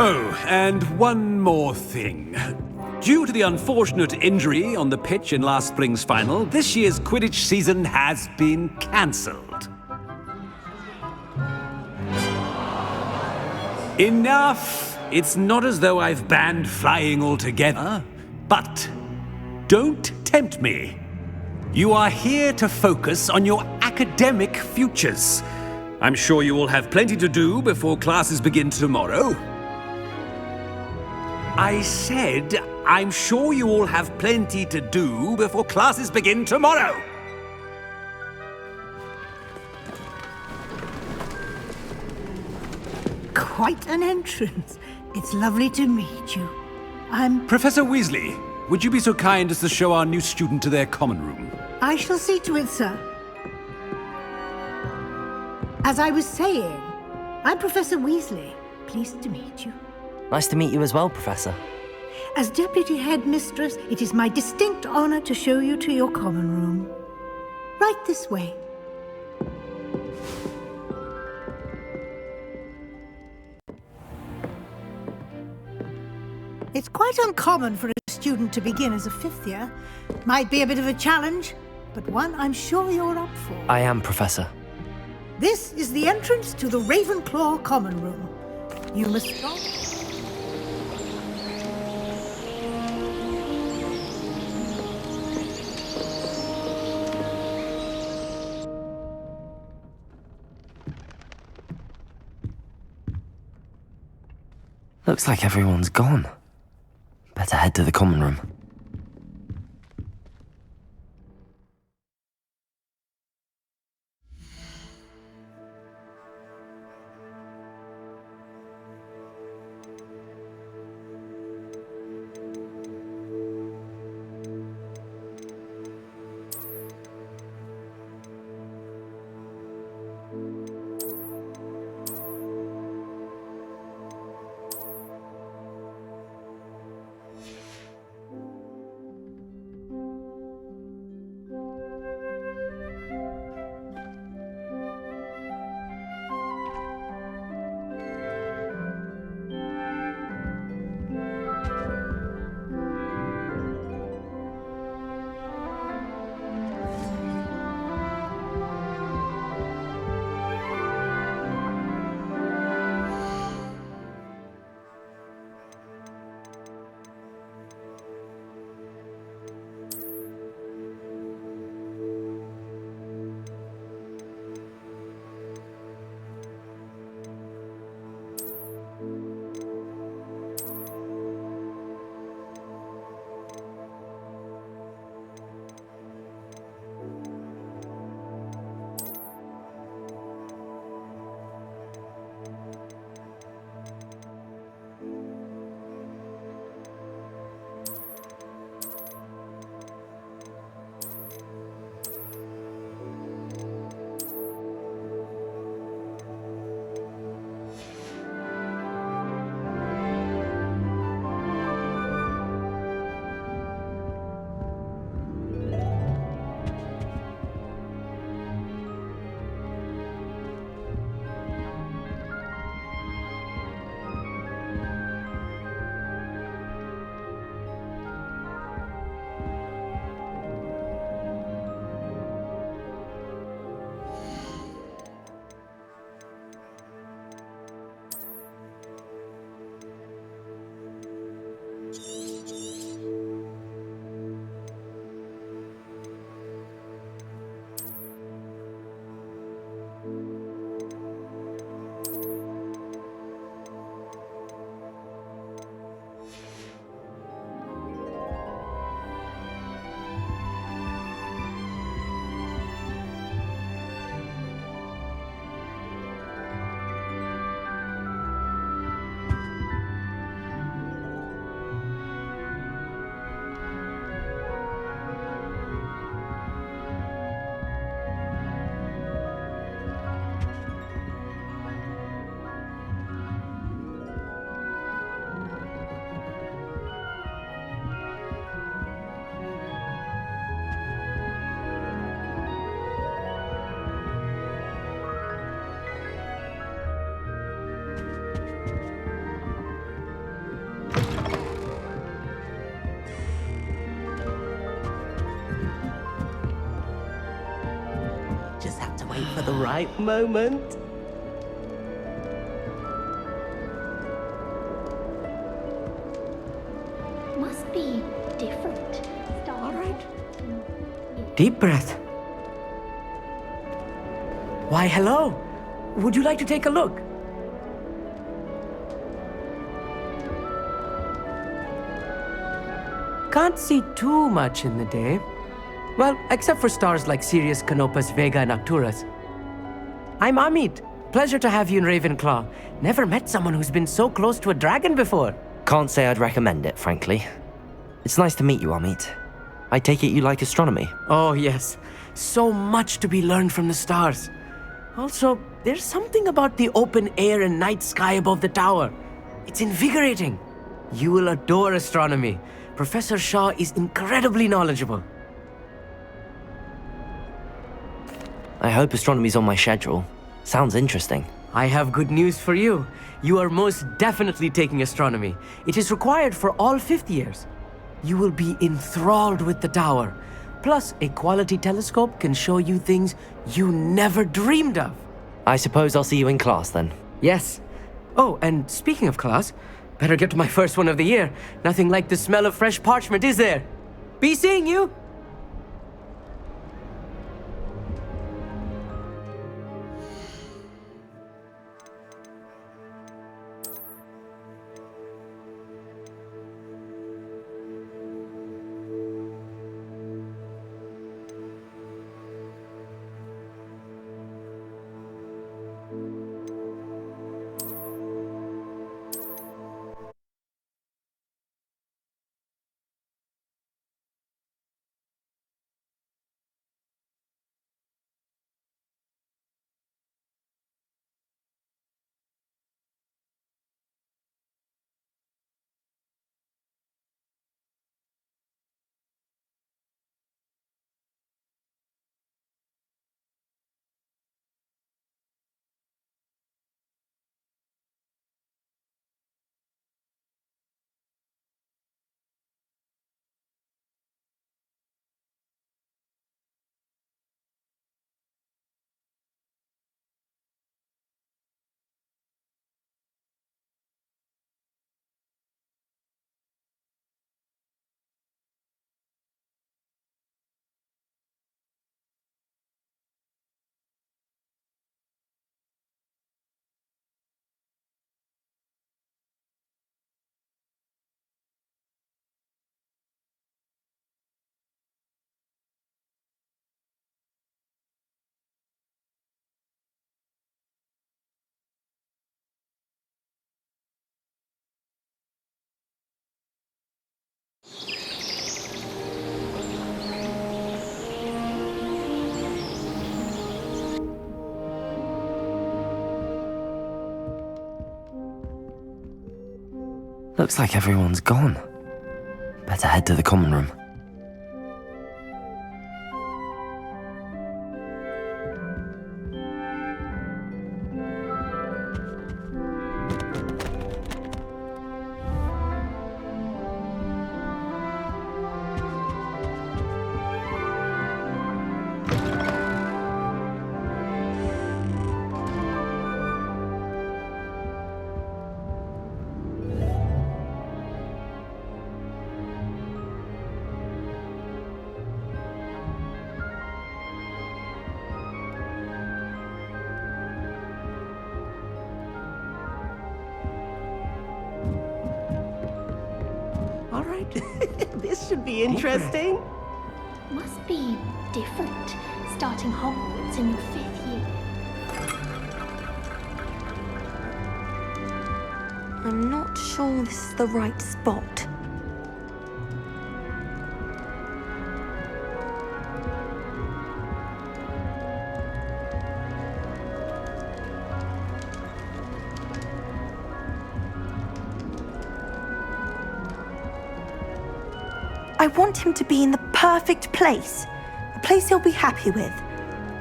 Oh, and one more thing. Due to the unfortunate injury on the pitch in last spring's final, this year's Quidditch season has been cancelled. Enough! It's not as though I've banned flying altogether, but don't tempt me. You are here to focus on your academic futures. I'm sure you will have plenty to do before classes begin tomorrow. I said, I'm sure you all have plenty to do before classes begin tomorrow. Quite an entrance. It's lovely to meet you. I'm... Professor Weasley, would you be so kind as to show our new student to their common room? I shall see to it, sir. As I was saying, I'm Professor Weasley. Pleased to meet you. Nice to meet you as well, Professor. As Deputy Headmistress, it is my distinct honor to show you to your common room. Right this way. It's quite uncommon for a student to begin as a fifth year. Might be a bit of a challenge, but one I'm sure you're up for. I am, Professor. This is the entrance to the Ravenclaw common room. You must stop. Looks like everyone's gone. Better head to the common room. wait for the right moment. Must be different. All right. Deep breath. Why, hello. Would you like to take a look? Can't see too much in the day. Well, except for stars like Sirius, Canopus, Vega, and Arcturus. I'm Amit. Pleasure to have you in Ravenclaw. Never met someone who's been so close to a dragon before. Can't say I'd recommend it, frankly. It's nice to meet you, Amit. I take it you like astronomy. Oh, yes. So much to be learned from the stars. Also, there's something about the open air and night sky above the tower. It's invigorating. You will adore astronomy. Professor Shaw is incredibly knowledgeable. I hope astronomy's on my schedule. Sounds interesting. I have good news for you. You are most definitely taking astronomy. It is required for all fifth years. You will be enthralled with the tower. Plus, a quality telescope can show you things you never dreamed of. I suppose I'll see you in class then. Yes. Oh, and speaking of class, better get to my first one of the year. Nothing like the smell of fresh parchment, is there? Be seeing you! Looks like everyone's gone. Better head to the common room. All right. This should be interesting. Must be different. Starting Hogwarts in your 5th year. I'm not sure this is the right spot. I want him to be in the perfect place, a place he'll be happy with.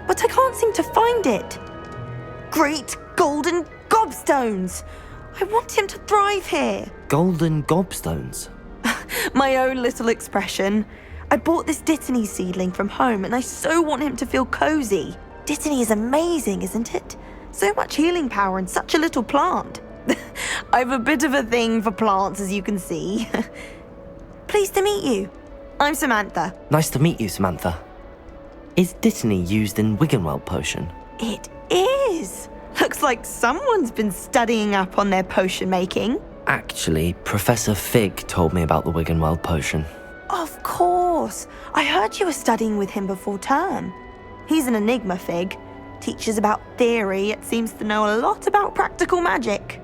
But I can't seem to find it. Great golden gobstones! I want him to thrive here. Golden gobstones. My own little expression. I bought this Dittany seedling from home and I so want him to feel cozy. Dittany is amazing, isn't it? So much healing power in such a little plant. I've a bit of a thing for plants, as you can see. Pleased to meet you. I'm Samantha. Nice to meet you, Samantha. Is Dittany used in Wiggenweld potion? It is. Looks like someone's been studying up on their potion making. Actually, Professor Fig told me about the Wiggenweld potion. Of course. I heard you were studying with him before term. He's an enigma, Fig. Teaches about theory, yet seems to know a lot about practical magic.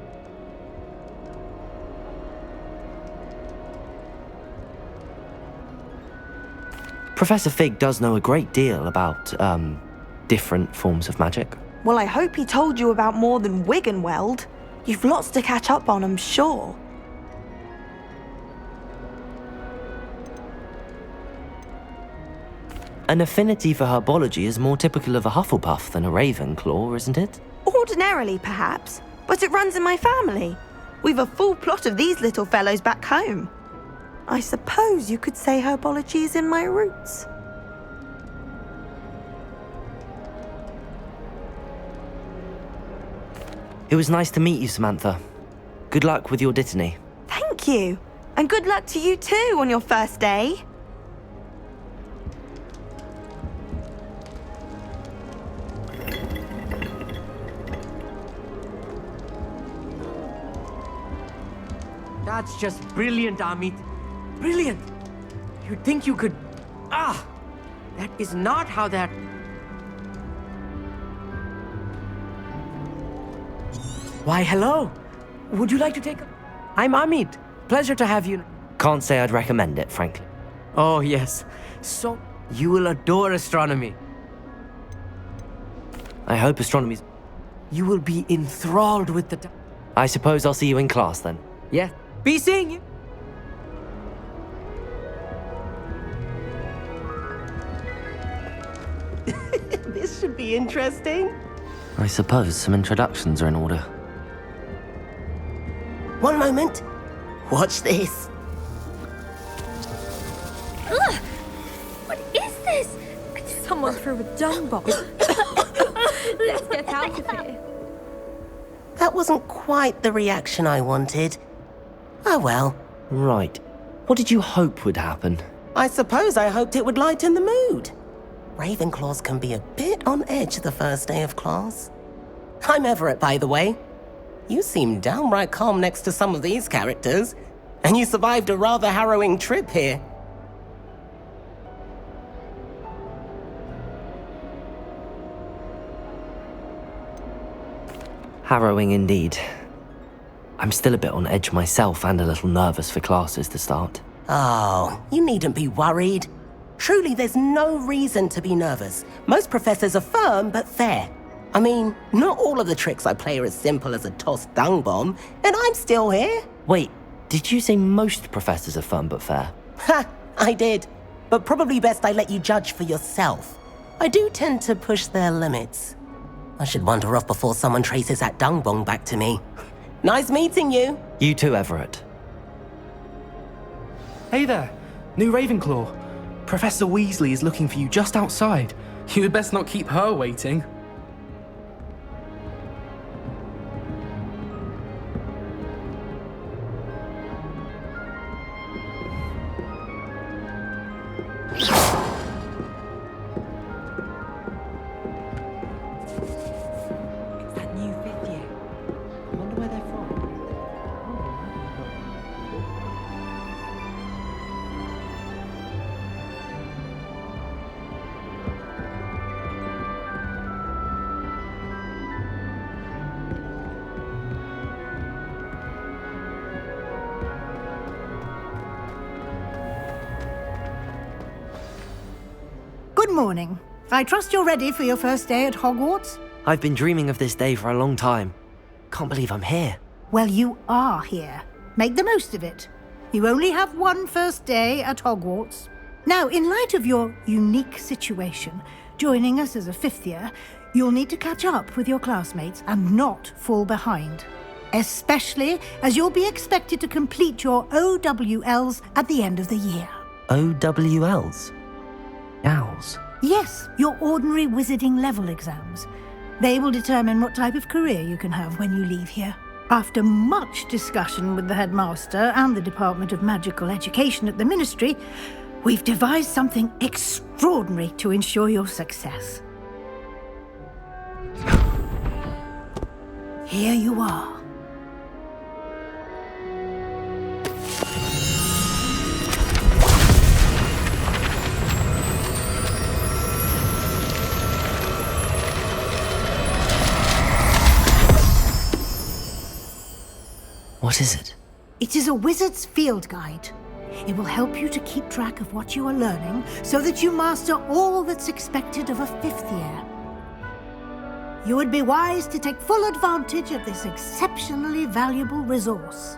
Professor Fig does know a great deal about, different forms of magic. Well, I hope he told you about more than Wiggenweld. You've lots to catch up on, I'm sure. An affinity for herbology is more typical of a Hufflepuff than a Ravenclaw, isn't it? Ordinarily, perhaps, but it runs in my family. We've a full plot of these little fellows back home. I suppose you could say herbology is in my roots. It was nice to meet you, Samantha. Good luck with your Dittany. Thank you. And good luck to you too on your first day. That's just brilliant, Amit. Brilliant. You'd think you could... that is not how that... Why, hello. Would you like to take a... I'm Amit. Pleasure to have you. Can't say I'd recommend it, frankly. Oh, yes. So, you will adore astronomy. I hope astronomy's... You will be enthralled with the... I suppose I'll see you in class then. Yeah. Be seeing you. This should be interesting. I suppose some introductions are in order. One moment. Watch this. Ugh! What is this? Someone threw a dung bomb. Let's get out of here. That wasn't quite the reaction I wanted. Oh well. Right. What did you hope would happen? I suppose I hoped it would lighten the mood. Ravenclaws can be a bit on edge the first day of class. I'm Everett, by the way. You seem downright calm next to some of these characters, and you survived a rather harrowing trip here. Harrowing indeed. I'm still a bit on edge myself and a little nervous for classes to start. Oh, you needn't be worried. Truly, there's no reason to be nervous. Most professors are firm but fair. I mean, not all of the tricks I play are as simple as a tossed dung bomb, and I'm still here. Wait, did you say most professors are firm but fair? Ha, I did. But probably best I let you judge for yourself. I do tend to push their limits. I should wander off before someone traces that dung bomb back to me. Nice meeting you. You too, Everett. Hey there, new Ravenclaw. Professor Weasley is looking for you just outside. You had best not keep her waiting. It's that new fifth year. I wonder where they're from. Good morning. I trust you're ready for your first day at Hogwarts? I've been dreaming of this day for a long time. Can't believe I'm here. Well, you are here. Make the most of it. You only have one first day at Hogwarts. Now, in light of your unique situation, joining us as a fifth year, you'll need to catch up with your classmates and not fall behind. Especially as you'll be expected to complete your OWLs at the end of the year. OWLs? Owls. Yes, your ordinary wizarding level exams. They will determine what type of career you can have when you leave here. After much discussion with the headmaster and the Department of Magical Education at the Ministry, we've devised something extraordinary to ensure your success. Here you are. What is it? It is a wizard's field guide. It will help you to keep track of what you are learning so that you master all that's expected of a 5th year. You would be wise to take full advantage of this exceptionally valuable resource.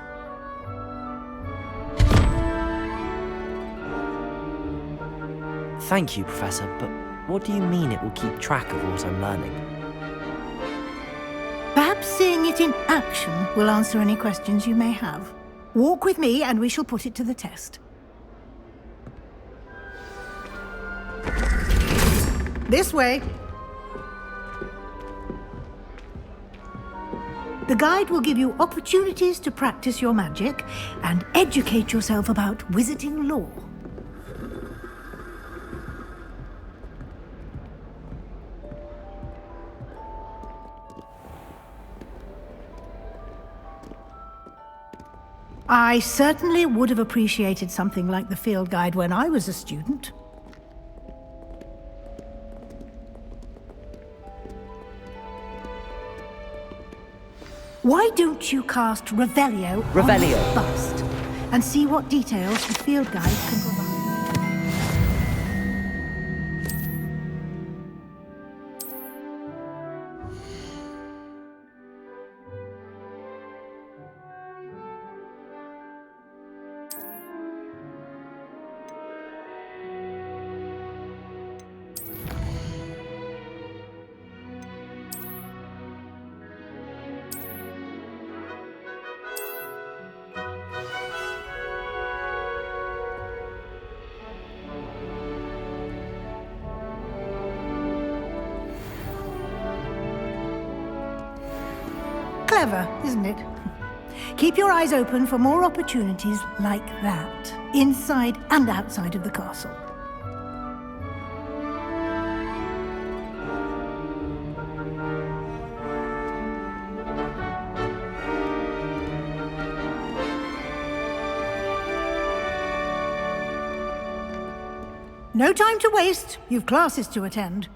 Thank you, Professor, but what do you mean it will keep track of what I'm learning? Perhaps seeing it in action will answer any questions you may have. Walk with me and we shall put it to the test. This way. The guide will give you opportunities to practice your magic and educate yourself about wizarding lore. I certainly would have appreciated something like the field guide when I was a student. Why don't you cast Revelio on Revelio. this bust and see what details the field guide can provide? Clever, isn't it? Keep your eyes open for more opportunities like that, inside and outside of the castle. No time to waste. You've classes to attend.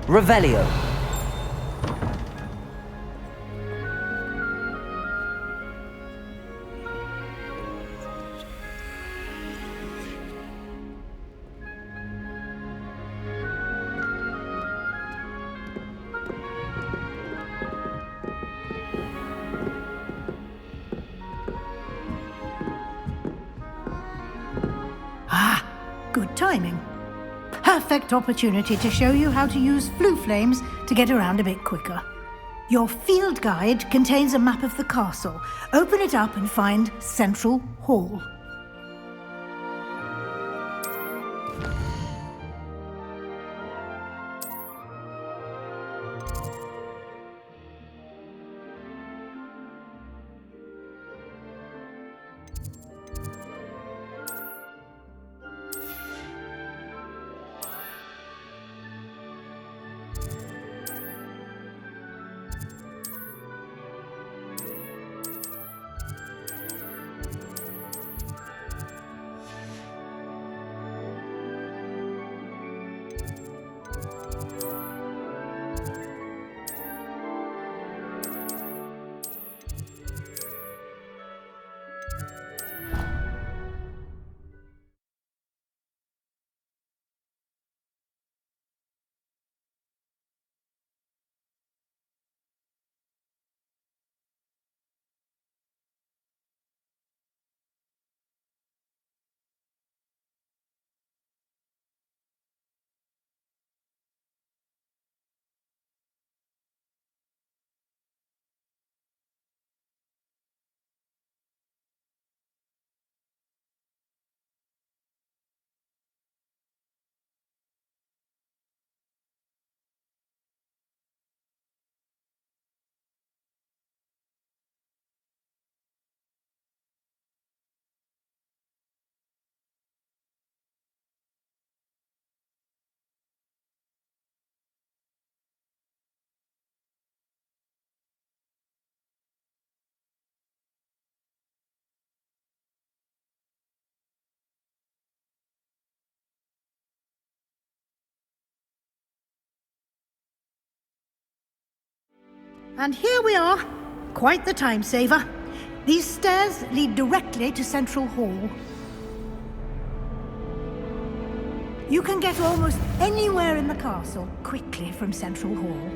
Revelio. Ah, good timing. Perfect opportunity to show you how to use flue flames to get around a bit quicker. Your field guide contains a map of the castle. Open it up and find Central Hall. And here we are. Quite the time saver. These stairs lead directly to Central Hall. You can get almost anywhere in the castle quickly from Central Hall.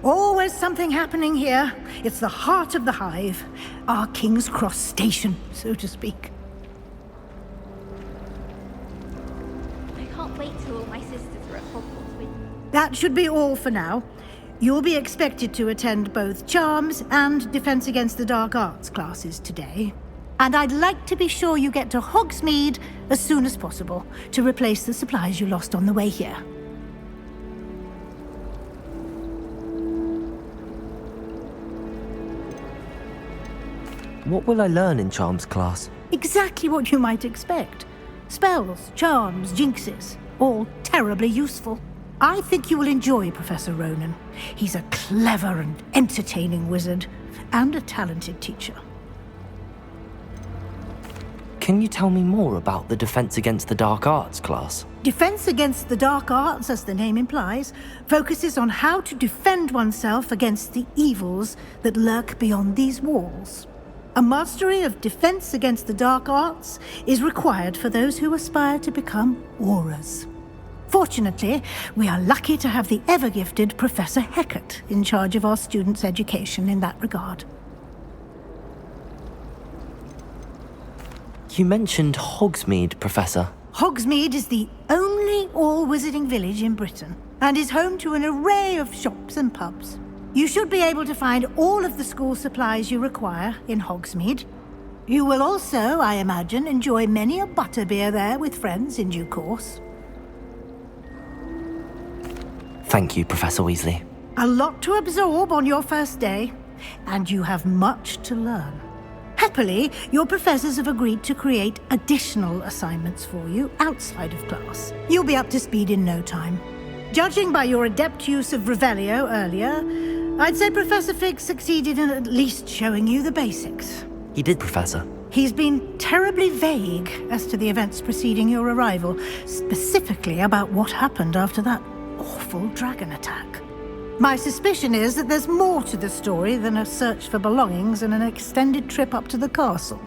Always something happening here. It's the heart of the hive. Our King's Cross station, so to speak. I can't wait till all my sisters are at Hogwarts with me. That should be all for now. You'll be expected to attend both Charms and Defense Against the Dark Arts classes today. And I'd like to be sure you get to Hogsmeade as soon as possible to replace the supplies you lost on the way here. What will I learn in Charms class? Exactly what you might expect. Spells, charms, jinxes, all terribly useful. I think you will enjoy Professor Ronan. He's a clever and entertaining wizard, and a talented teacher. Can you tell me more about the Defense Against the Dark Arts class? Defense Against the Dark Arts, as the name implies, focuses on how to defend oneself against the evils that lurk beyond these walls. A mastery of Defense Against the Dark Arts is required for those who aspire to become Aurors. Fortunately, we are lucky to have the ever-gifted Professor Hecat in charge of our students' education in that regard. You mentioned Hogsmeade, Professor. Hogsmeade is the only all-wizarding village in Britain, and is home to an array of shops and pubs. You should be able to find all of the school supplies you require in Hogsmeade. You will also, I imagine, enjoy many a butterbeer there with friends in due course. Thank you, Professor Weasley. A lot to absorb on your first day, and you have much to learn. Happily, your professors have agreed to create additional assignments for you outside of class. You'll be up to speed in no time. Judging by your adept use of Revelio earlier, I'd say Professor Fig succeeded in at least showing you the basics. He did, Professor. He's been terribly vague as to the events preceding your arrival, specifically about what happened after that awful dragon attack. My suspicion is that there's more to the story than a search for belongings and an extended trip up to the castle.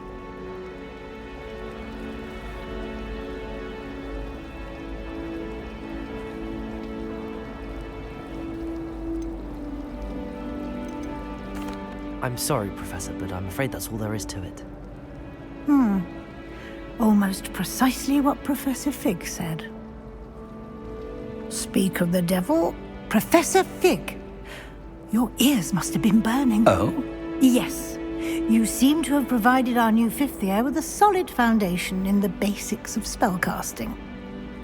I'm sorry, Professor, but I'm afraid that's all there is to it. Almost precisely what Professor Fig said. Speak of the devil, Professor Fig. Your ears must have been burning. Oh? Yes. You seem to have provided our new fifth year with a solid foundation in the basics of spellcasting.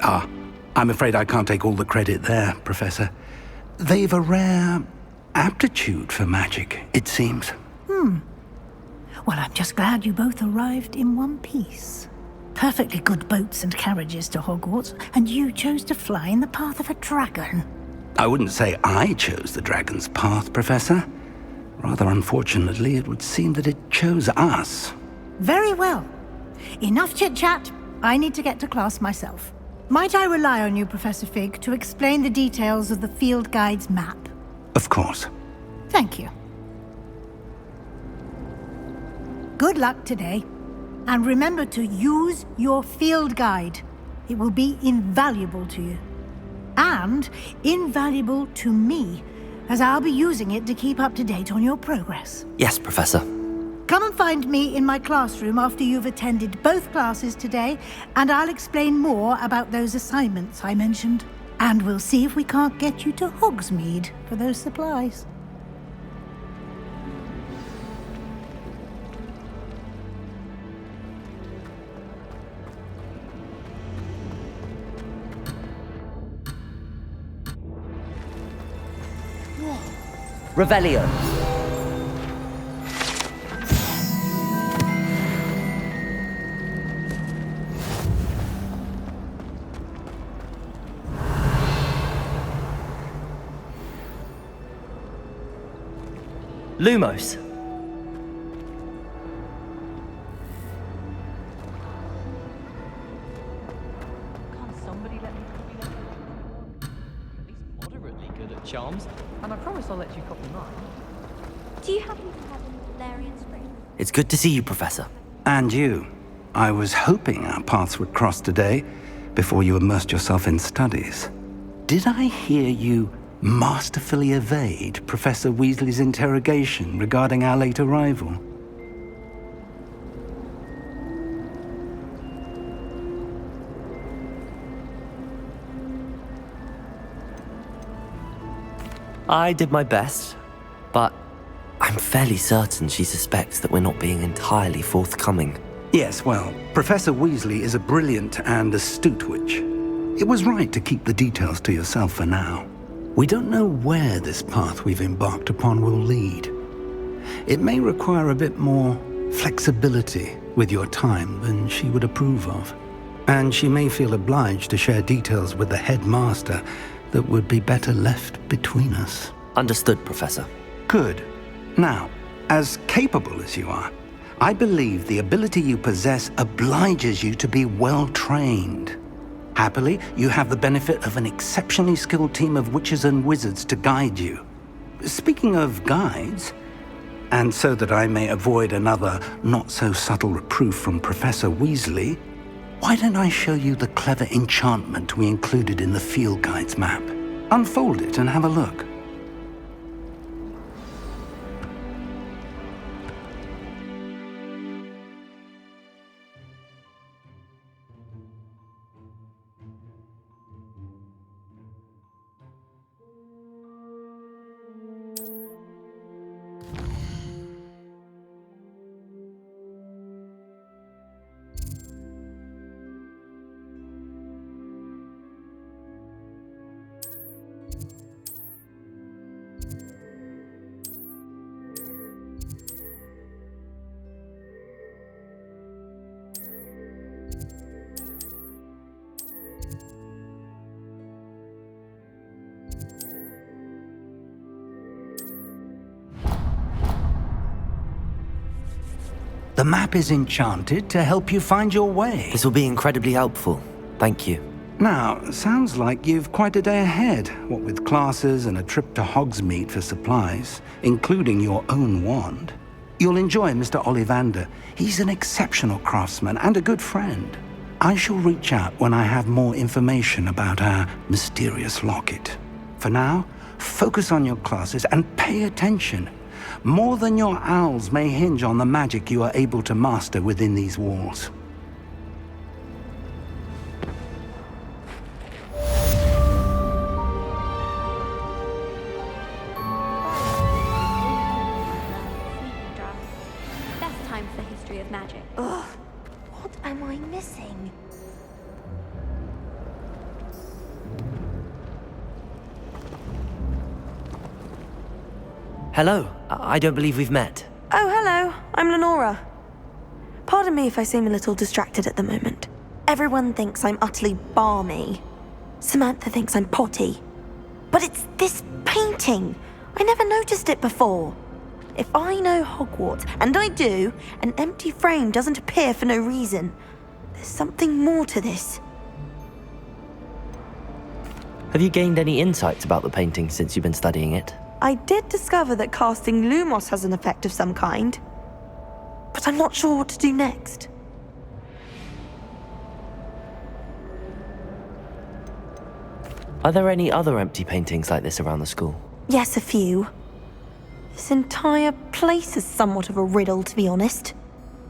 Ah, I'm afraid I can't take all the credit there, Professor. They've a rare aptitude for magic, it seems. Well, I'm just glad you both arrived in one piece. Perfectly good boats and carriages to Hogwarts, and you chose to fly in the path of a dragon. I wouldn't say I chose the dragon's path, Professor. Rather unfortunately, it would seem that it chose us. Very well. Enough chit-chat. I need to get to class myself. Might I rely on you, Professor Fig, to explain the details of the field guide's map? Of course. Thank you. Good luck today. And remember to use your field guide. It will be invaluable to you. And invaluable to me, as I'll be using it to keep up to date on your progress. Yes, Professor. Come and find me in my classroom after you've attended both classes today, and I'll explain more about those assignments I mentioned. And we'll see if we can't get you to Hogsmeade for those supplies. Revelio. Lumos. Can't somebody let me copy that? At least moderately good at charms, and I promise I'll let you copy mine. Do you happen to have an Valerian spring? It's good to see you, Professor. And you. I was hoping our paths would cross today, before you immersed yourself in studies. Did I hear you masterfully evade Professor Weasley's interrogation regarding our late arrival? I did my best, but I'm fairly certain she suspects that we're not being entirely forthcoming. Yes, well, Professor Weasley is a brilliant and astute witch. It was right to keep the details to yourself for now. We don't know where this path we've embarked upon will lead. It may require a bit more flexibility with your time than she would approve of. And she may feel obliged to share details with the headmaster that would be better left between us. Understood, Professor. Good. Now, as capable as you are, I believe the ability you possess obliges you to be well-trained. Happily, you have the benefit of an exceptionally skilled team of witches and wizards to guide you. Speaking of guides, and so that I may avoid another not-so-subtle reproof from Professor Weasley, why don't I show you the clever enchantment we included in the field guide's map? Unfold it and have a look. The map is enchanted to help you find your way. This will be incredibly helpful. Thank you. Now, sounds like you've quite a day ahead, what with classes and a trip to Hogsmeade for supplies, including your own wand. You'll enjoy Mr. Ollivander. He's an exceptional craftsman and a good friend. I shall reach out when I have more information about our mysterious locket. For now, focus on your classes and pay attention. More than your owls may hinge on the magic you are able to master within these walls. Sleeping draft. Best time for the history of magic. Ugh, what am I missing? Hello. I don't believe we've met. Oh, hello. I'm Lenora. Pardon me if I seem a little distracted at the moment. Everyone thinks I'm utterly balmy. Samantha thinks I'm potty. But it's this painting. I never noticed it before. If I know Hogwarts, and I do, an empty frame doesn't appear for no reason. There's something more to this. Have you gained any insights about the painting since you've been studying it? I did discover that casting Lumos has an effect of some kind, but I'm not sure what to do next. Are there any other empty paintings like this around the school? Yes, a few. This entire place is somewhat of a riddle, to be honest.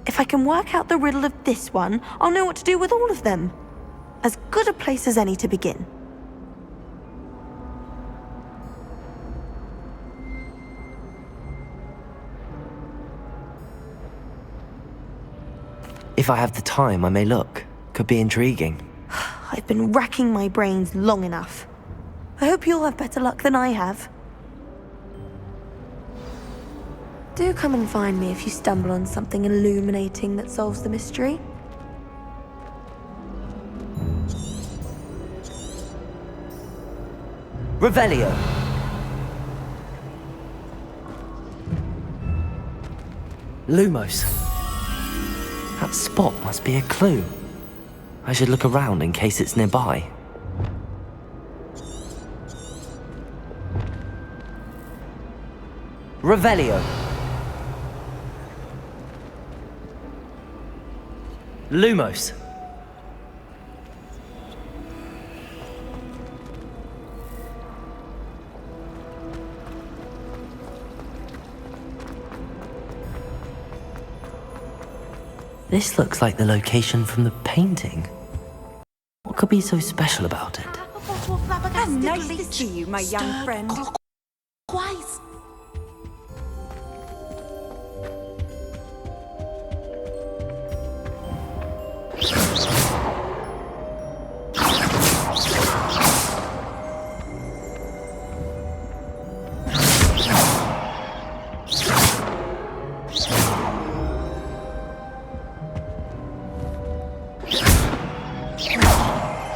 If I can work out the riddle of this one, I'll know what to do with all of them. As good a place as any to begin. If I have the time, I may look. Could be intriguing. I've been racking my brains long enough. I hope you'll have better luck than I have. Do come and find me if you stumble on something illuminating that solves the mystery. Revelio. Lumos. That spot must be a clue. I should look around in case it's nearby. Revelio. Lumos. This looks like the location from the painting. What could be so special about it? Nice to see you, my young friend. Twice.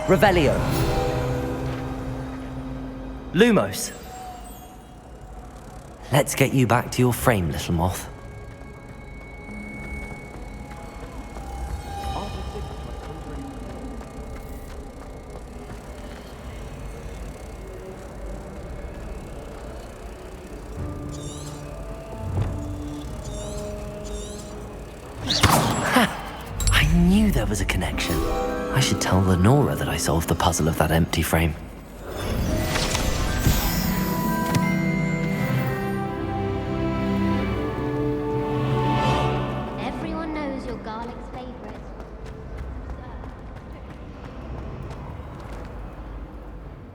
Revelio. Lumos. Let's get you back to your frame, little moth. Ha! I knew there was a connection. I should tell Lenora that I solved the puzzle of that empty frame. Everyone knows you're Garlic's favorite.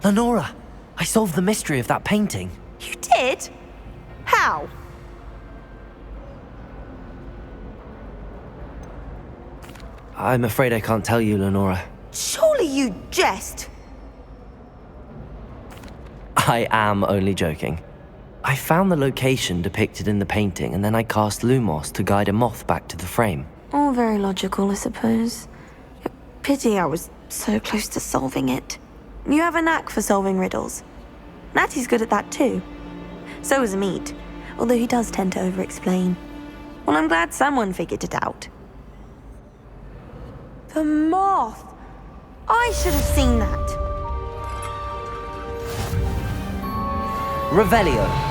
Lenora, I solved the mystery of that painting. You did? How? I'm afraid I can't tell you, Lenora. Surely you jest. I am only joking. I found the location depicted in the painting, and then I cast Lumos to guide a moth back to the frame. All very logical, I suppose. Pity I was so close to solving it. You have a knack for solving riddles. Natty's good at that too. So is Meat, although he does tend to over-explain. Well, I'm glad someone figured it out. The moth! I should have seen that. Revelio.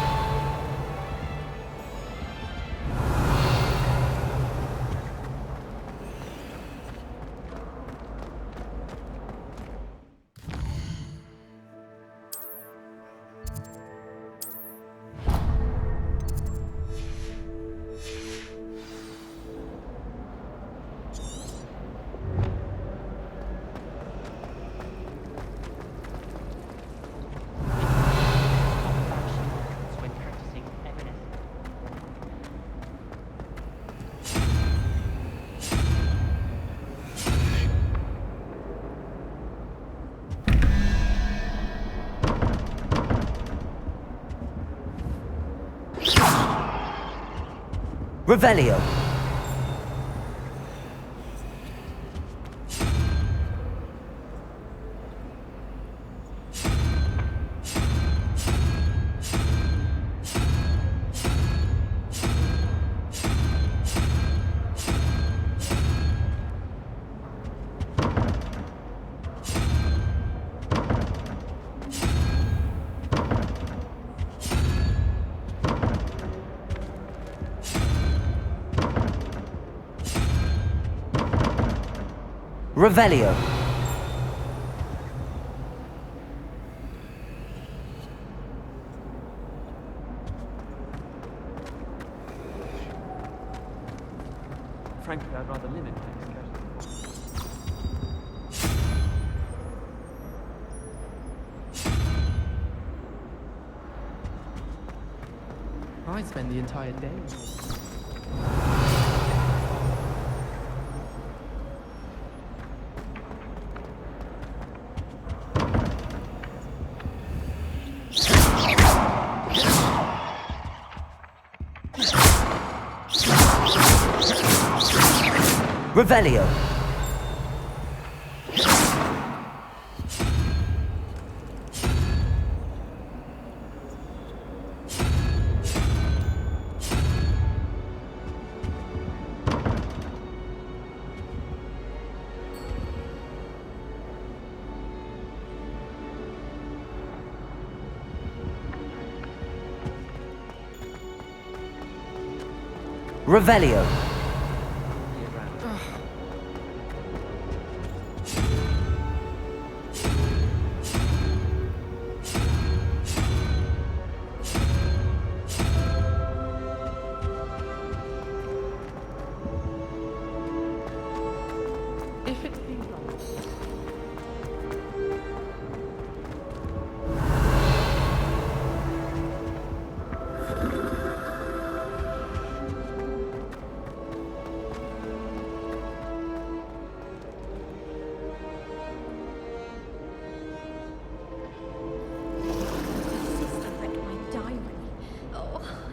Revelio. Revelio. Frankly, I'd rather live in Mexico. I spend the entire day. Revelio. Revelio.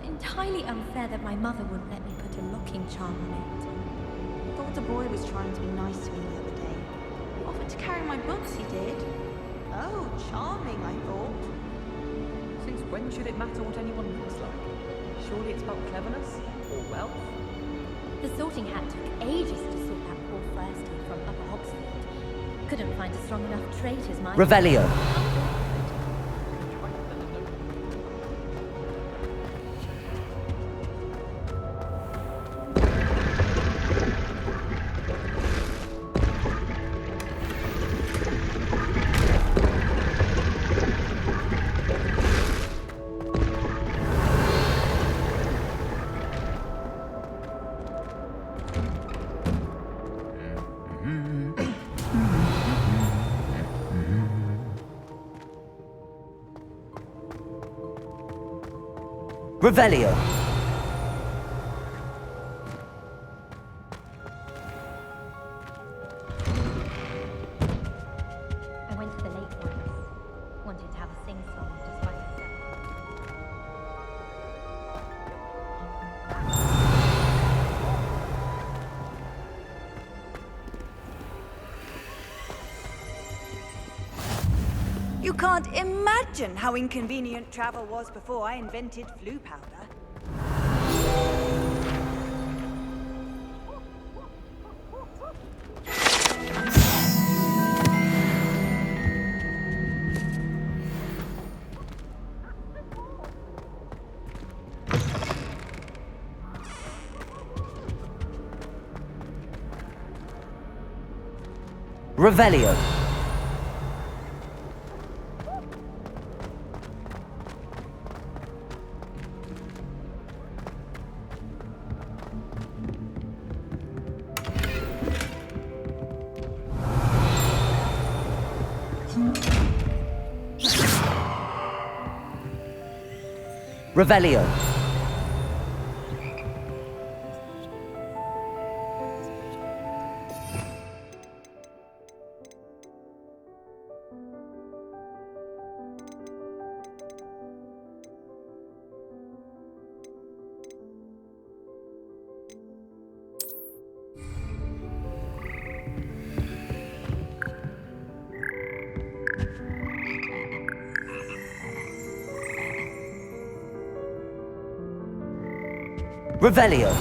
Entirely unfair that my mother wouldn't let me put a locking charm on it. I thought the boy was trying to be nice to me the other day. He offered to carry my books, he did. Oh, charming, I thought. Since when should it matter what anyone looks like? Surely it's about cleverness or wealth? The sorting hat took ages to sort that poor first year from Upper Hogsfield. Couldn't find a strong enough trait as mine. Revelio. Revelio. I went to the lake once. Wanted to have a sing-song just by myself. You can't imagine how inconvenient travel was before I invented flu powder. Revelio. Revelio. Revelio.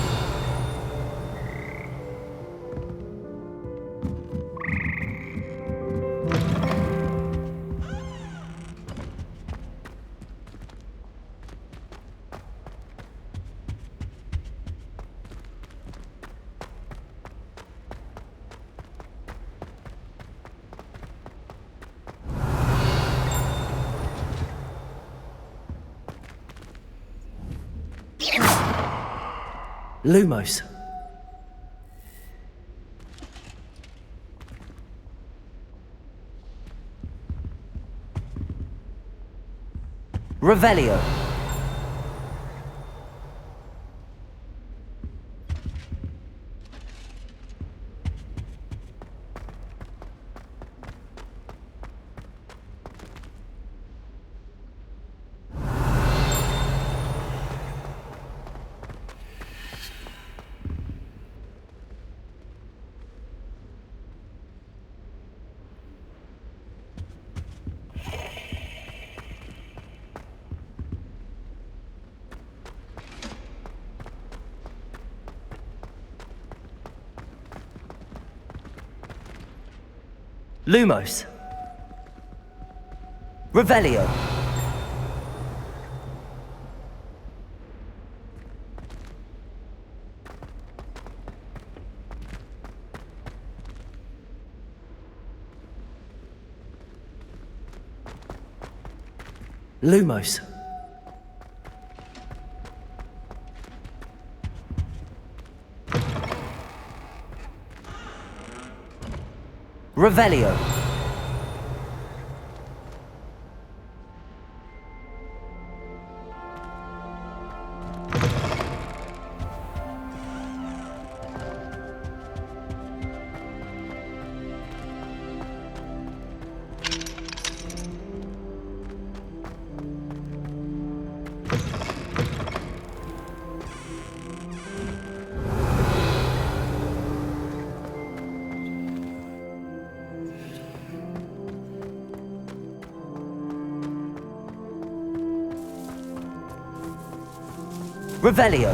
Lumos. Revelio. Lumos. Revelio. Lumos. Revelio. Revelio.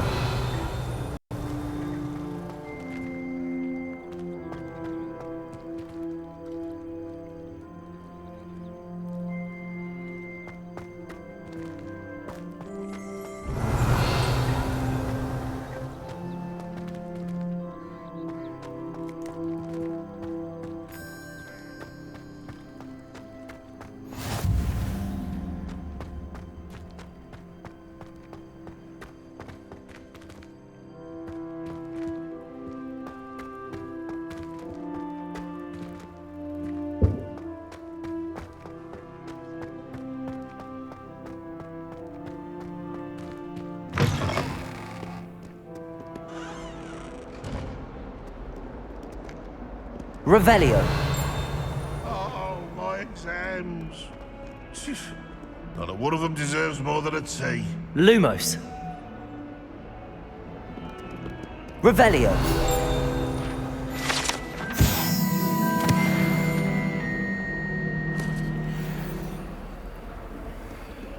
Revelio. Oh, my exams. Not a one of them deserves more than a tea. Lumos. Revelio.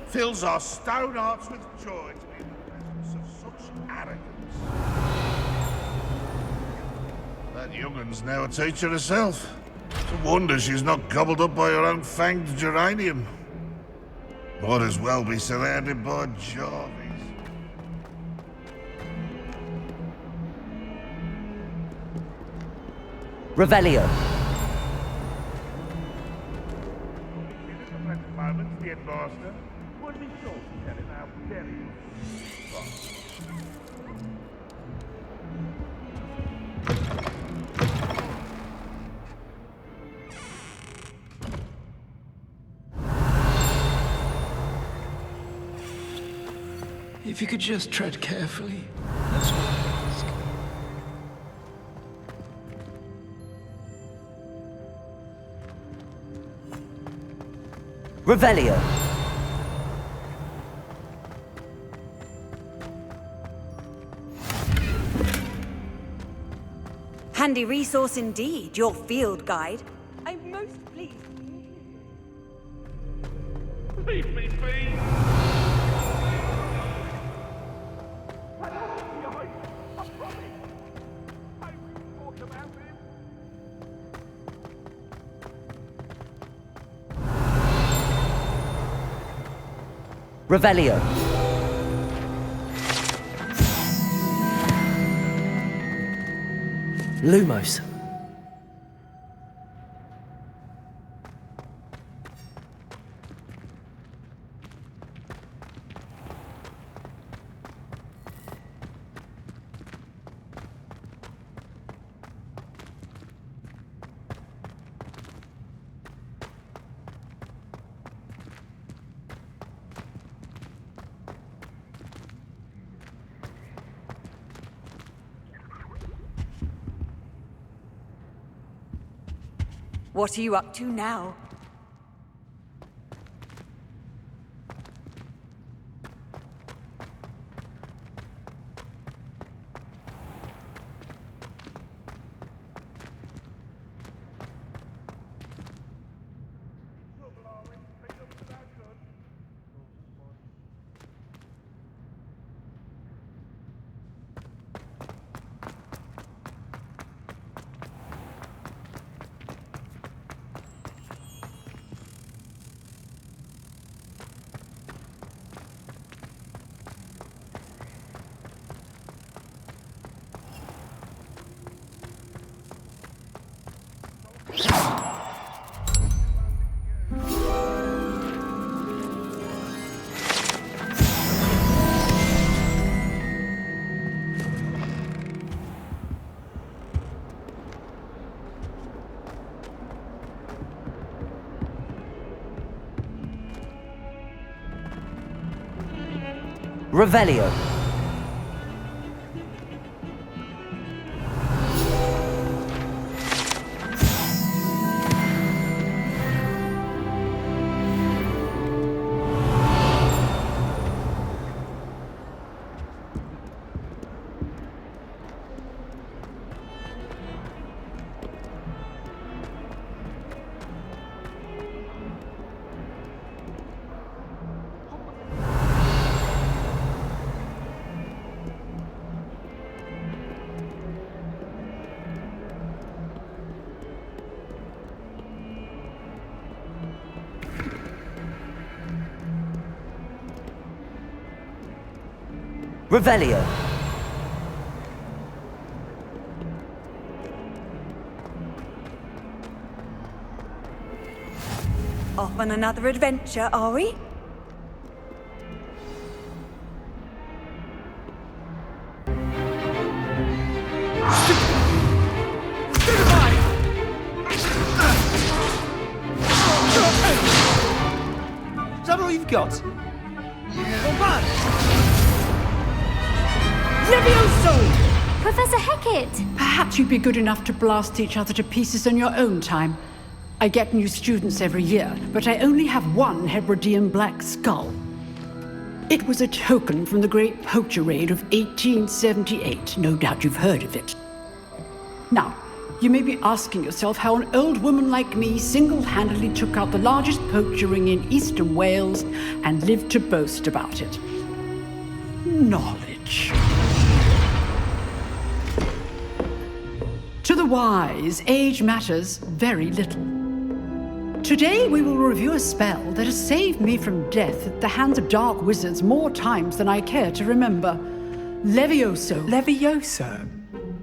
Fills our stone hearts with joy to be in the presence of such arrogance. That young'un's now a teacher herself. It's a wonder she's not gobbled up by her own fanged geranium. Might as well be surrounded by Jarvis. Revelio. At the present moment, the headmaster would be sure to tell him how very If you could just tread carefully, that's all I ask. Revelio. Handy resource indeed, your field guide. I'm most pleased. Leave me be! Revelio. Lumos. What are you up to now? Revelio. Revelio. Off on another adventure, are we? Is that all you've got? Levioso! Professor Hecat! Perhaps you'd be good enough to blast each other to pieces in your own time. I get new students every year, but I only have one Hebridean black skull. It was a token from the Great Poacher Raid of 1878. No doubt you've heard of it. Now, you may be asking yourself how an old woman like me single-handedly took out the largest poacher ring in eastern Wales and lived to boast about it. Knowledge. To the wise, age matters very little. Today we will review a spell that has saved me from death at the hands of dark wizards more times than I care to remember. Levioso. Levioso?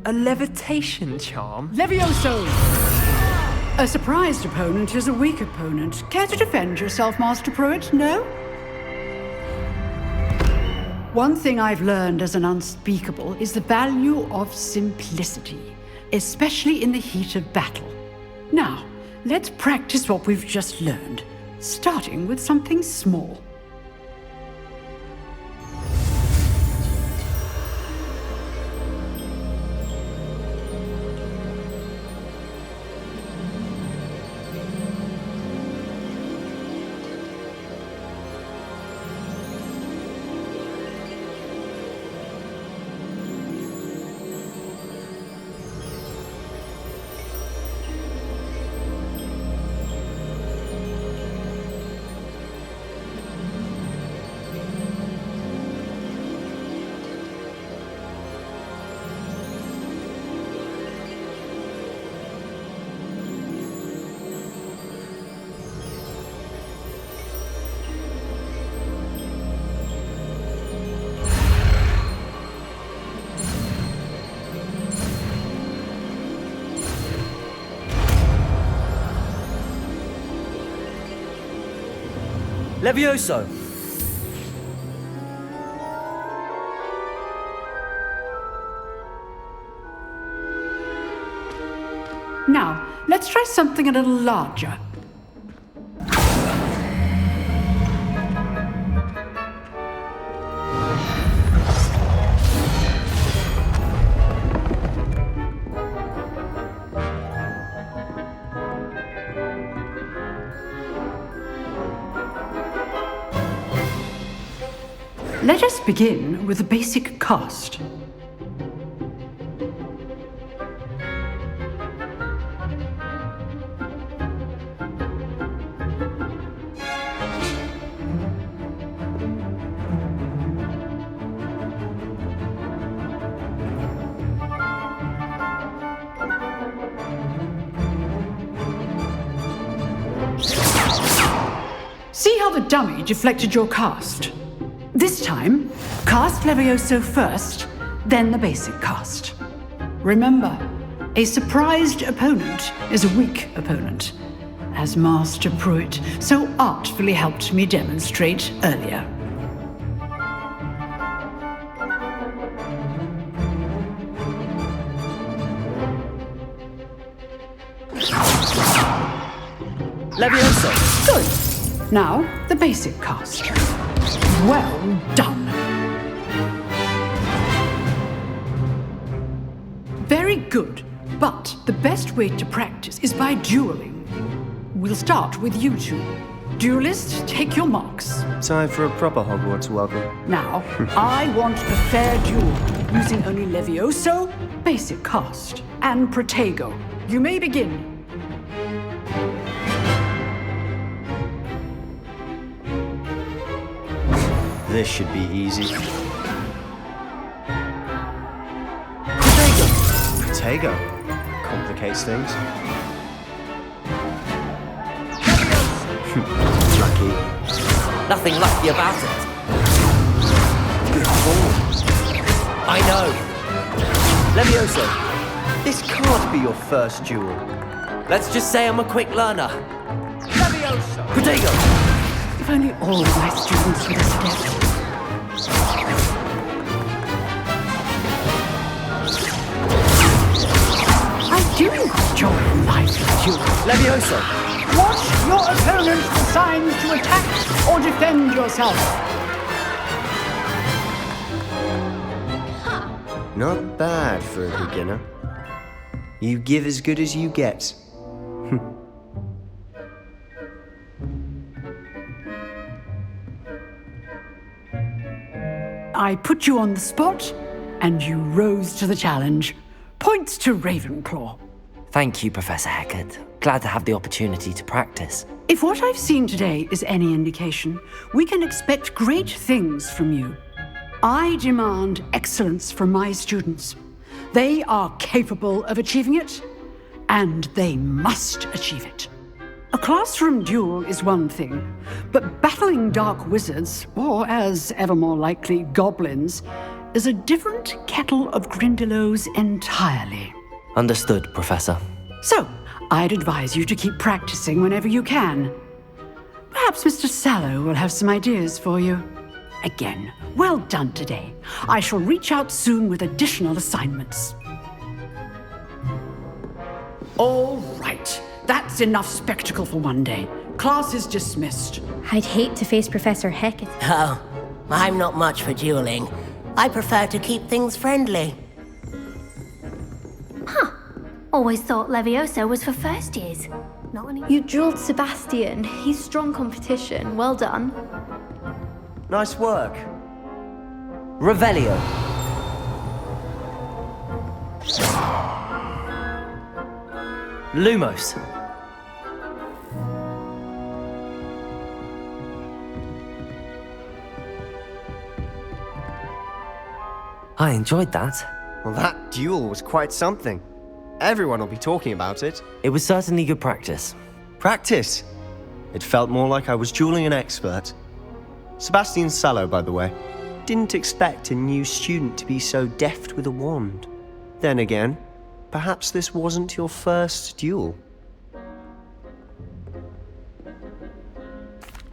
A levitation charm? Levioso! A surprised opponent is a weak opponent. Care to defend yourself, Master Pruitt? No? One thing I've learned as an unspeakable is the value of simplicity, especially in the heat of battle. Now, let's practice what we've just learned, starting with something small. Levioso. Now, let's try something a little larger. Let us begin with the basic cast. See how the dummy deflected your cast? This time, cast Levioso first, then the basic cast. Remember, A surprised opponent is a weak opponent, as Master Pruitt so artfully helped me demonstrate earlier. Levioso! Good. Now, the basic cast. Well done. Very good, but the best way to practice is by dueling. We'll start with you two. Duelists, take your marks. Time for a proper Hogwarts welcome. Now, I want a fair duel, using only Levioso, basic cast, and Protego. You may begin. This should be easy. Protego. Complicates things. Lucky. Nothing lucky about it. I know. Levioso, this can't be your first duel. let's just say I'm a quick learner. Levioso! Protego! If only all of my students would step. I do enjoy life with you. Levioso! Watch your opponent's assigned to attack or defend yourself. Not bad for a beginner. You give as good as you get. I put you on the spot, and you rose to the challenge. Points to Ravenclaw. Thank you, Professor Hecat. Glad to have the opportunity to practice. If what I've seen today is any indication, we can expect great things from you. I demand excellence from my students. They are capable of achieving it, and they must achieve it. A classroom duel is one thing, but battling dark wizards, or as ever more likely, goblins, is a different kettle of Grindylows entirely. Understood, Professor. So, I'd advise you to keep practicing whenever you can. Perhaps Mr. Sallow will have some ideas for you. Again, well done today. I shall reach out soon with additional assignments. All right. That's enough spectacle for one day. Class is dismissed. I'd hate to face Professor Hecat. Oh, I'm not much for dueling. I prefer to keep things friendly. Huh. Always thought Levioso was for first years. Not anymore. You drilled Sebastian. He's strong competition. Well done. Nice work. Revelio. Lumos. I enjoyed that. Well, that duel was quite something. Everyone will be talking about it. It was certainly good practice. Practice? It felt more like I was dueling an expert. Sebastian Sallow, by the way. Didn't expect a new student to be so deft with a wand. Then again, perhaps this wasn't your first duel.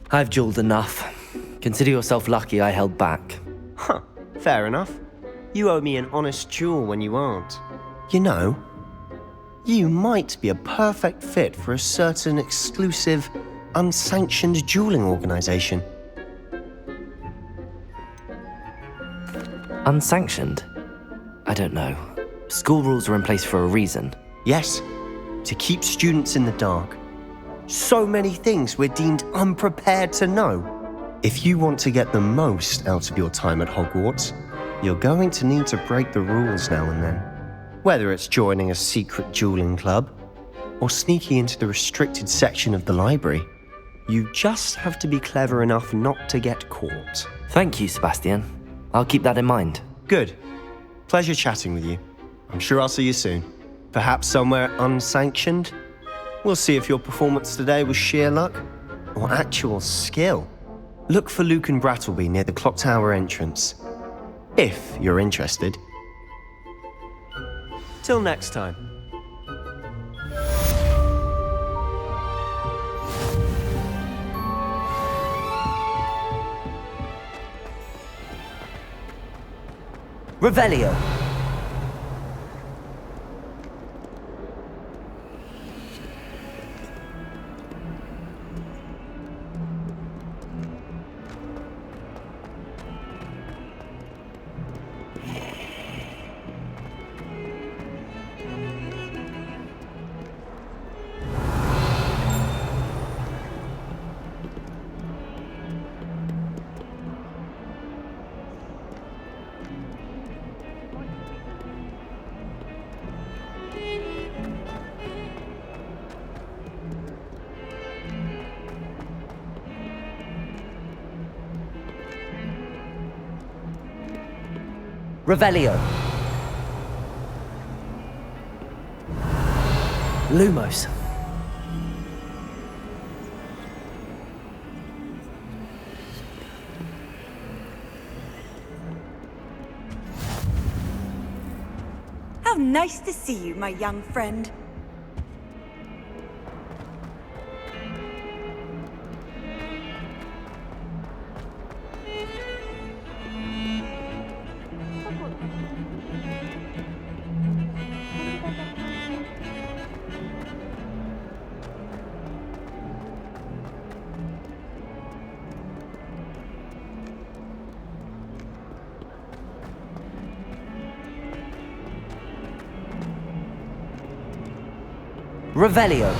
I've dueled enough. Consider yourself lucky I held back. Huh, fair enough. You owe me an honest duel when you aren't. You know, you might be a perfect fit for a certain exclusive, unsanctioned dueling organization. Unsanctioned? I don't know. School rules are in place for a reason. Yes, to keep students in the dark. So many things we're deemed unprepared to know. If you want to get the most out of your time at Hogwarts, you're going to need to break the rules now and then. Whether it's joining a secret dueling club, or sneaking into the restricted section of the library, you just have to be clever enough not to get caught. Thank you, Sebastian. I'll keep that in mind. Good. Pleasure chatting with you. I'm sure I'll see you soon. Perhaps somewhere unsanctioned? We'll see if your performance today was sheer luck or actual skill. Look for Luke and Brattleby near the clock tower entrance, if you're interested. Till next time. Revelio. Revelio. Lumos. How nice to see you, my young friend. Revelio.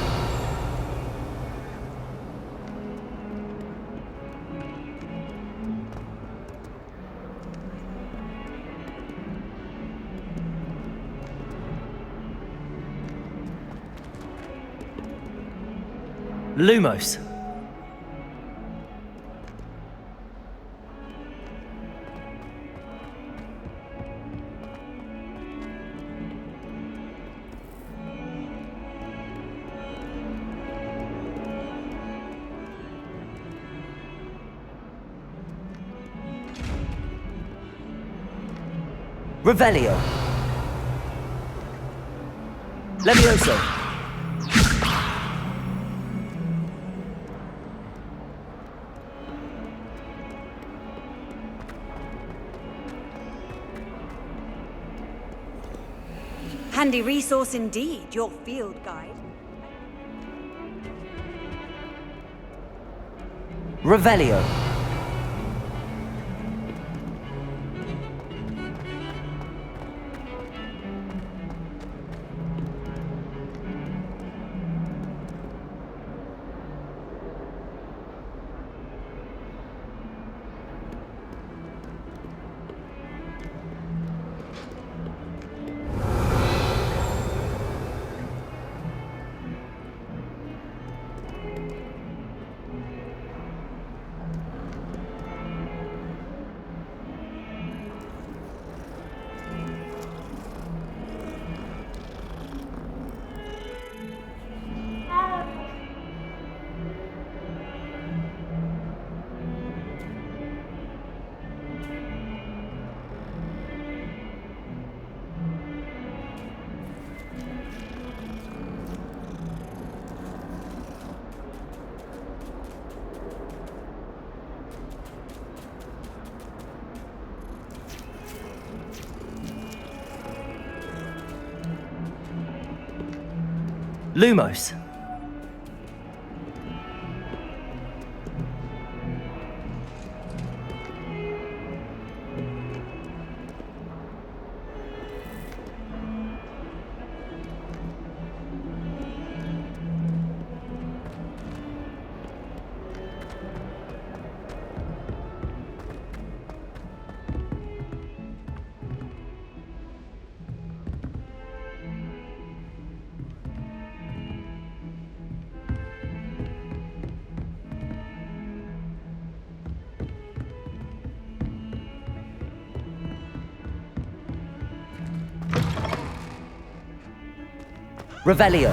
Lumos. Revelio. Levioso. Handy resource indeed, your field guide. Revelio. Lumos. Revelio.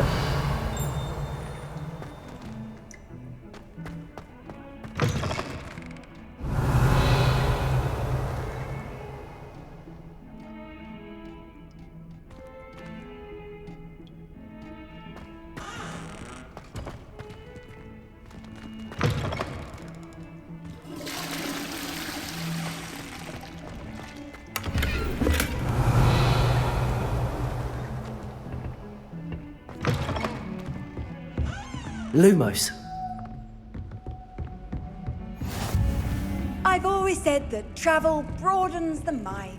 Lumos. I've always said that travel broadens the mind.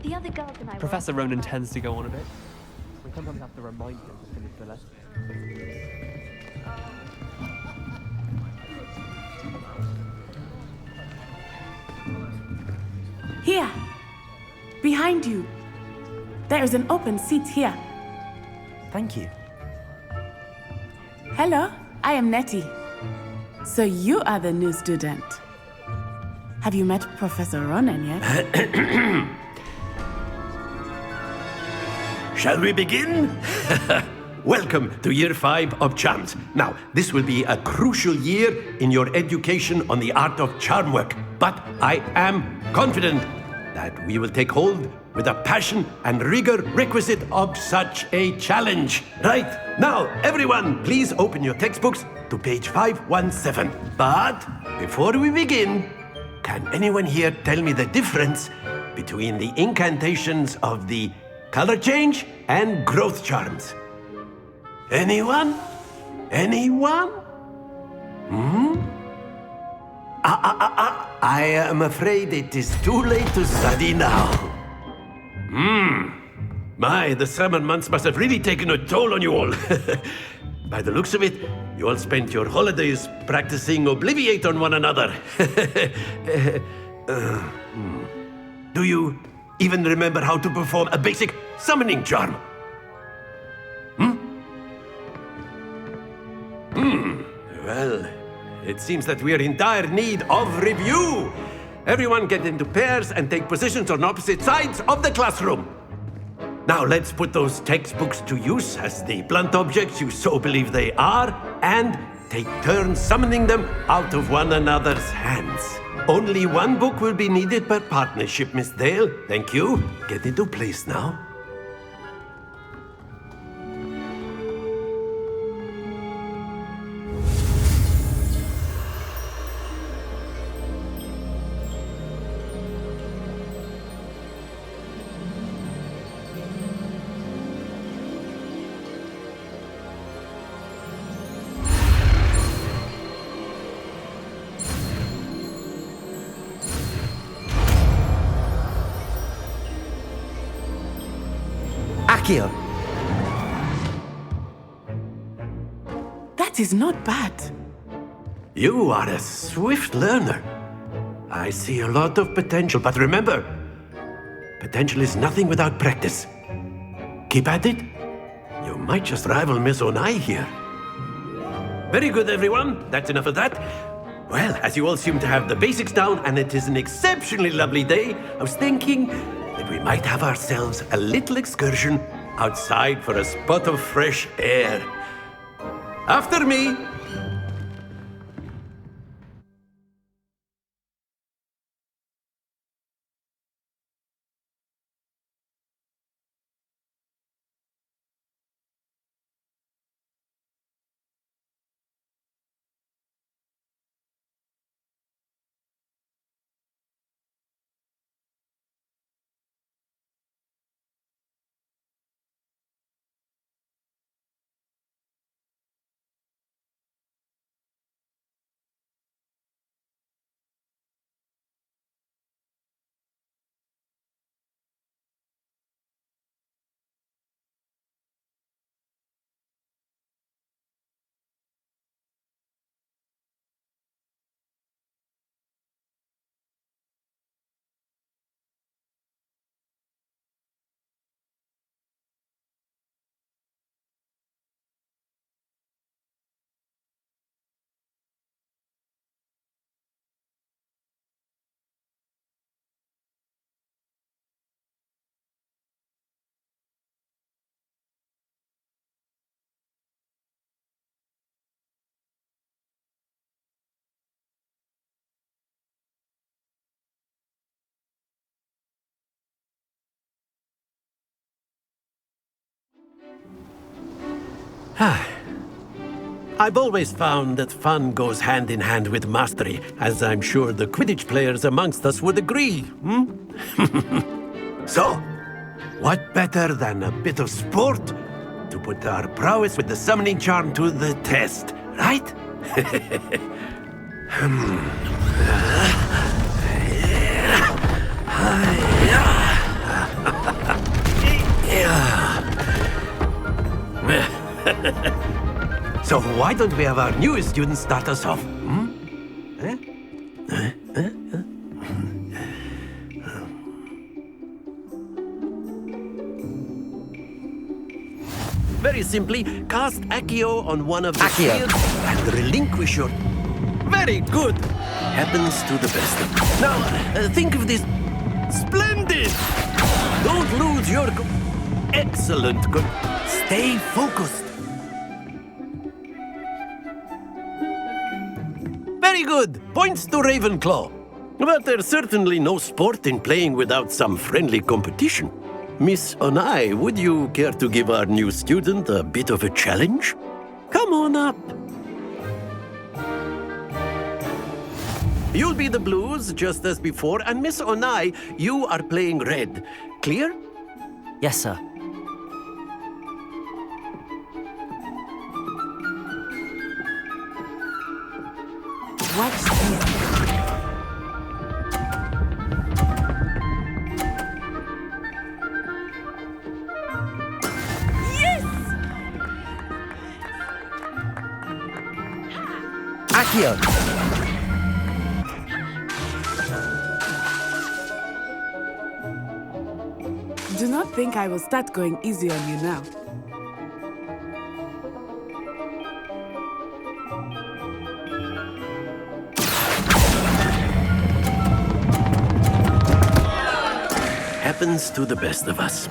The other girls and I Professor Ronan tends to go on a bit. We sometimes have to remind him to finish the lesson. Here! Behind you! There is an open seat here. Thank you. Hello, I am Nettie. So you are the new student. Have you met Professor Ronan yet? Shall we begin? Welcome to Year 5 of Charms. Now, this will be a crucial year in your education on the art of charm work, but I am confident that we will take hold with the passion and rigor requisite of such a challenge. Right, now, everyone, please open your textbooks to page 517. But before we begin, can anyone here tell me the difference between the incantations of the color change and growth charms? Anyone? Anyone? I am afraid it is too late to study now. My, the summer months must have really taken a toll on you all. By the looks of it, you all spent your holidays practicing Obliviate on one another. Do you even remember how to perform a basic summoning charm? Well, it seems that we are in dire need of review. Everyone get into pairs and take positions on opposite sides of the classroom. Now let's put those textbooks to use as the blunt objects you so believe they are, and take turns summoning them out of one another's hands. Only one book will be needed per partnership, Miss Dale. Thank you. Get into place now. Akio. That is not bad. You are a swift learner. I see a lot of potential, but remember, potential is nothing without practice. Keep at it. You might just rival Miss Onai here. Very good, everyone. That's enough of that. Well, as you all seem to have the basics down, and it is an exceptionally lovely day, I was thinking that we might have ourselves a little excursion outside for a spot of fresh air. After me! I've always found that fun goes hand in hand with mastery, as I'm sure the Quidditch players amongst us would agree. So, what better than a bit of sport to put our prowess with the summoning charm to the test, right? So why don't we have our newest student start us off? Very simply, cast Accio on one of the shields and relinquish your... Very good! Happens to the best of us. Now, think of this... Splendid! Don't lose your... Excellent. Stay focused. Very good. Points to Ravenclaw. But there's certainly no sport in playing without some friendly competition. Miss Onai, would you care to give our new student a bit of a challenge? Come on up. You'll be the blues, just as before, and Miss Onai, you are playing red. Clear? Yes, sir. Watch this. Accio! Do not think I will start going easy on you now. Happens to the best of us.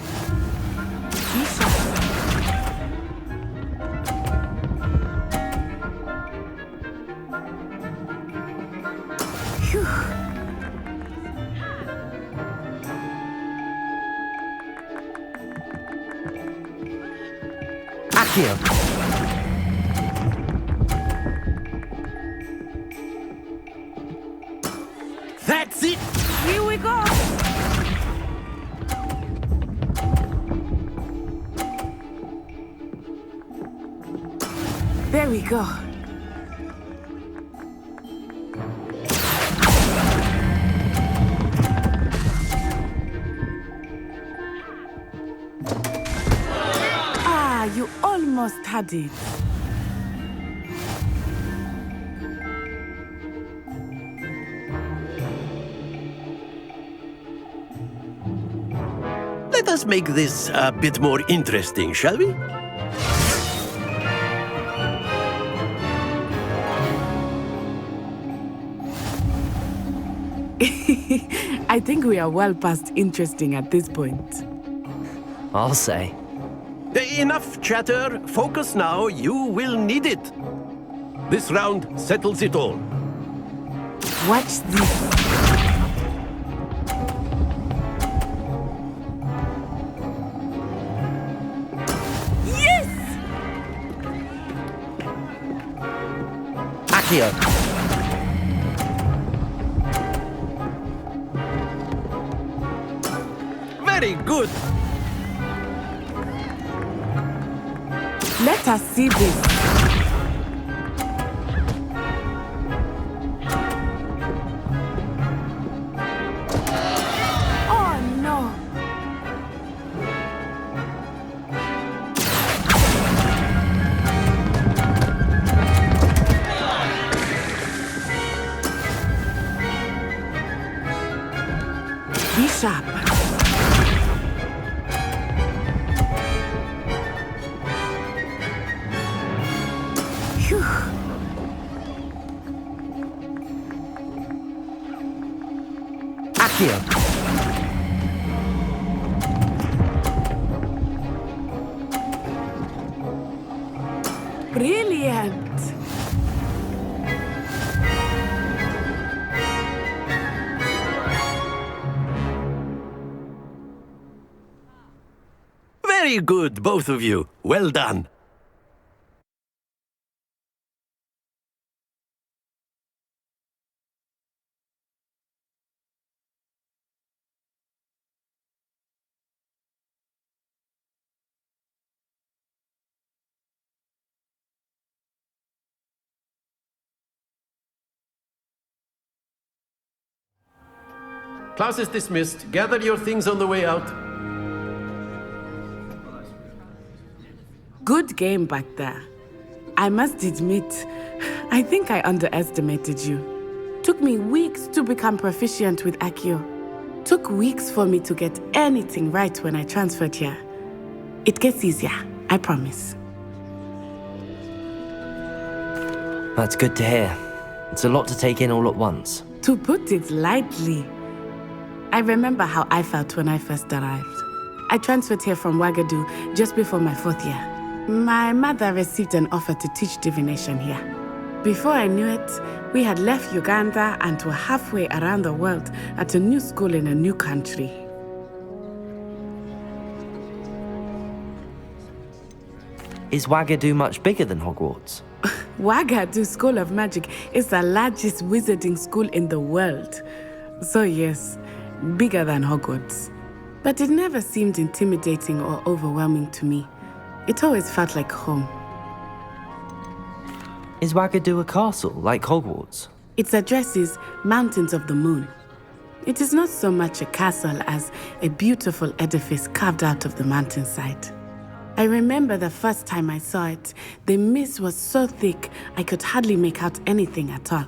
Accio! That's it! Here we go! There we go. Ah, you almost had it. Let us make this a bit more interesting, shall we? I think we are well past interesting at this point. I'll say. Enough chatter. Focus now. You will need it. This round settles it all. Watch this. Yes! Accio! Very good. Let us see this. Oh no! Be sharp. Accio! Brilliant! Very good, both of you. Well done. Class is dismissed. Gather your things on the way out. Good game back there. I must admit, I think I underestimated you. Took me weeks to become proficient with Accio. Took weeks for me to get anything right when I transferred here. It gets easier, I promise. That's good to hear. It's a lot to take in all at once. To put it lightly, I remember how I felt when I first arrived. I transferred here from Ouagadougou just before my 4th year. My mother received an offer to teach divination here. Before I knew it, we had left Uganda and were halfway around the world at a new school in a new country. Is Ouagadougou much bigger than Hogwarts? Ouagadougou School of Magic is the largest wizarding school in the world. So yes, bigger than Hogwarts. But it never seemed intimidating or overwhelming to me. It always felt like home. Is Ouagadougou a castle, like Hogwarts? Its address is Mountains of the Moon. It is not so much a castle as a beautiful edifice carved out of the mountainside. I remember the first time I saw it, the mist was so thick I could hardly make out anything at all.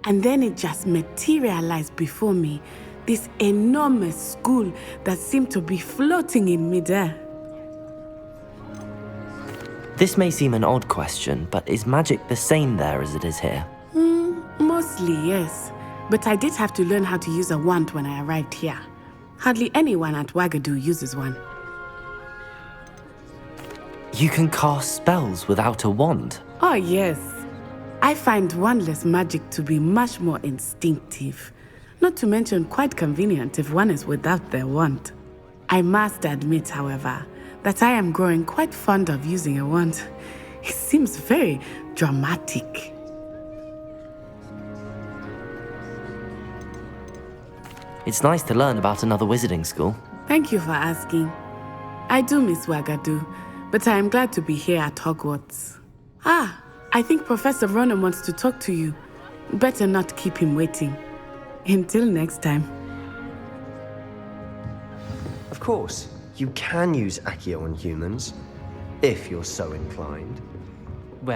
And then it just materialized before me, this enormous school that seemed to be floating in midair. This may seem an odd question, but is magic the same there as it is here? Mostly, yes. But I did have to learn how to use a wand when I arrived here. Hardly anyone at Ouagadougou uses one. You can cast spells without a wand? Oh, yes. I find wandless magic to be much more instinctive. Not to mention quite convenient if one is without their wand. I must admit, however, that I am growing quite fond of using a wand. It seems very dramatic. It's nice to learn about another wizarding school. Thank you for asking. I do miss Ouagadougou, but I am glad to be here at Hogwarts. I think Professor Ronan wants to talk to you. Better not keep him waiting. Until next time. Of course, you can use Accio on humans, if you're so inclined.